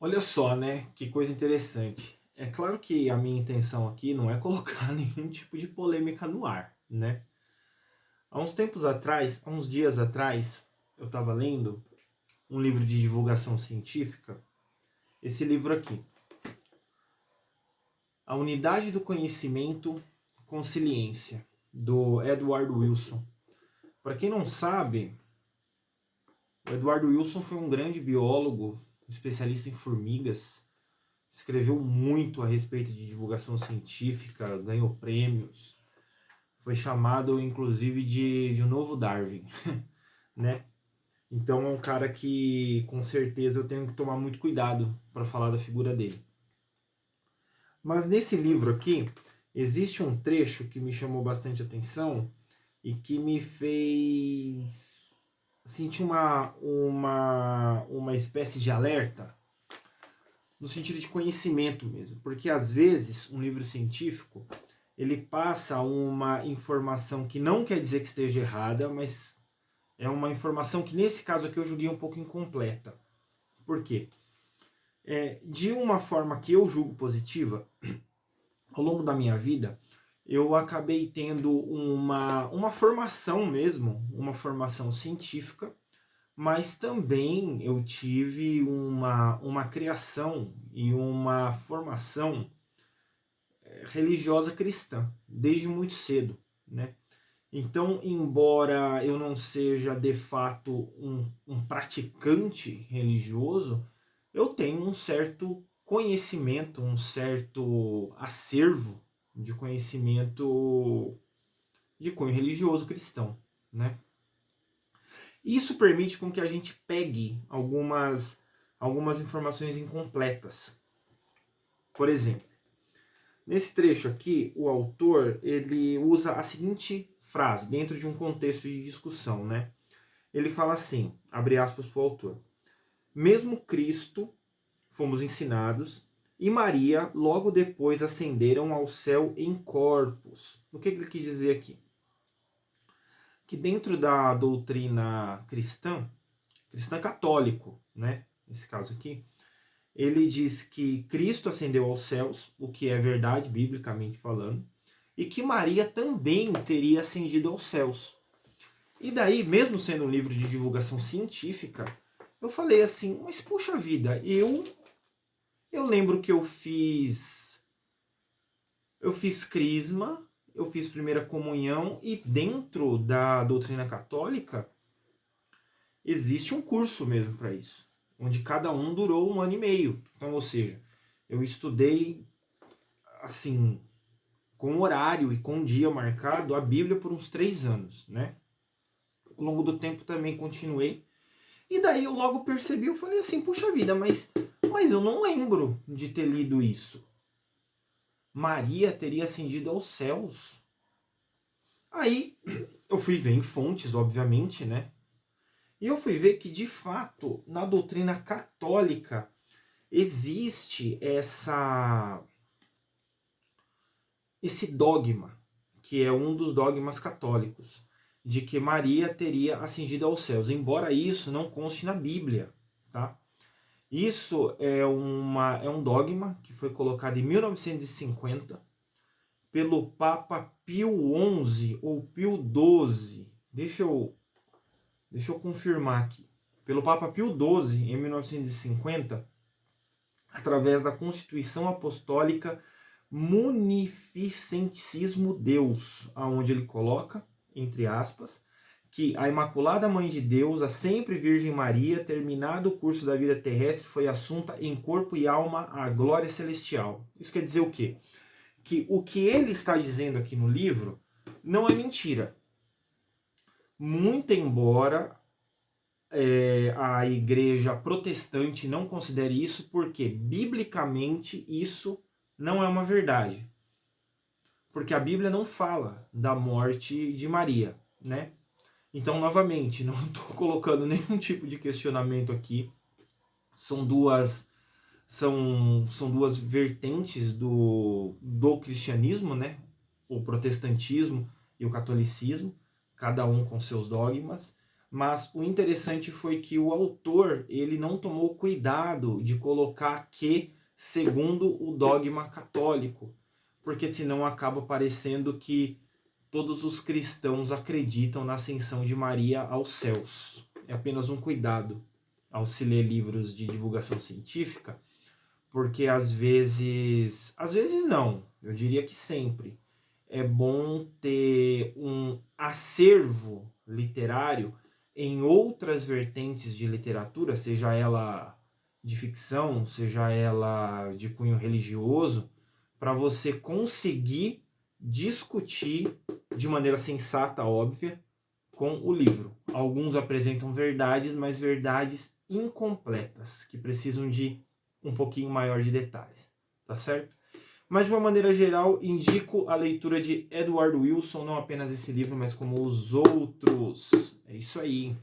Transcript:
Olha só, né? Que coisa interessante. É claro que a minha intenção aqui não é colocar nenhum tipo de polêmica no ar, né? Há uns tempos atrás, há uns dias atrás, eu estava lendo um livro de divulgação científica. Esse livro aqui, A Unidade do Conhecimento com Consciência, do Edward Wilson. Para quem não sabe, o Edward Wilson foi um grande biólogo, especialista em formigas. Escreveu muito a respeito de divulgação científica, ganhou prêmios, foi chamado inclusive de um novo Darwin, né? Então é um cara que com certeza eu tenho que tomar muito cuidado para falar da figura dele. Mas nesse livro aqui existe um trecho que me chamou bastante atenção e que me fez sentir uma espécie de alerta no sentido de conhecimento mesmo, porque às vezes um livro científico ele passa uma informação que não quer dizer que esteja errada, mas é uma informação que nesse caso aqui eu julguei um pouco incompleta. Por quê? De uma forma que eu julgo positiva, ao longo da minha vida, eu acabei tendo uma formação mesmo, uma formação científica, mas também eu tive uma criação e uma formação religiosa cristã, desde muito cedo, né? Então, embora eu não seja de fato um praticante religioso, eu tenho um certo conhecimento, um certo acervo de conhecimento de cunho religioso cristão, né? Isso permite com que a gente pegue algumas informações incompletas. Por exemplo, nesse trecho aqui, o autor ele usa a seguinte frase dentro de um contexto de discussão, né? Ele fala assim, abre aspas para o autor: mesmo Cristo, fomos ensinados, e Maria logo depois ascenderam ao céu em corpos. O que ele quis dizer aqui? Que dentro da doutrina cristã católico, né? Nesse caso aqui, ele diz que Cristo ascendeu aos céus, o que é verdade, biblicamente falando, e que Maria também teria ascendido aos céus. E daí, mesmo sendo um livro de divulgação científica, eu falei assim, mas puxa vida, eu lembro que eu fiz crisma, eu fiz primeira comunhão e dentro da doutrina católica existe um curso mesmo para isso, onde cada um durou 1 ano e meio. Então, ou seja, eu estudei assim, com horário e com dia marcado, a Bíblia por uns 3 anos, né? Ao longo do tempo também continuei. E daí eu logo percebi, eu falei assim, puxa vida, mas eu não lembro de ter lido isso. Maria teria ascendido aos céus. Aí eu fui ver em fontes, obviamente, né? E eu fui ver que, de fato, na doutrina católica existe esse dogma, que é um dos dogmas católicos, de que Maria teria ascendido aos céus, embora isso não conste na Bíblia, tá? Isso é um dogma que foi colocado em 1950 pelo Papa Pio XI ou Pio XII. Deixa eu confirmar aqui. Pelo Papa Pio XII, em 1950, através da Constituição Apostólica Munificentíssimo Deus, aonde ele coloca, entre aspas, que a Imaculada Mãe de Deus, a sempre Virgem Maria, terminado o curso da vida terrestre, foi assunta em corpo e alma à glória celestial. Isso quer dizer o quê? Que o que ele está dizendo aqui no livro não é mentira. Muito embora a igreja protestante não considere isso, porque biblicamente isso não é uma verdade. Porque a Bíblia não fala da morte de Maria, né? Então, novamente, não estou colocando nenhum tipo de questionamento aqui. São duas vertentes do cristianismo, né? O protestantismo e o catolicismo, cada um com seus dogmas. mas o interessante foi que o autor ele não tomou cuidado de colocar que segundo o dogma católico, porque senão acaba parecendo que todos os cristãos acreditam na ascensão de Maria aos céus. É apenas um cuidado ao se ler livros de divulgação científica, porque às vezes não, eu diria que sempre, é bom ter um acervo literário em outras vertentes de literatura, seja ela de ficção, seja ela de cunho religioso, para você conseguir discutir de maneira sensata, óbvia, com o livro. Alguns apresentam verdades, mas verdades incompletas, que precisam de um pouquinho maior de detalhes, tá certo? Mas de uma maneira geral, indico a leitura de Edward Wilson, não apenas esse livro, mas como os outros. É isso aí.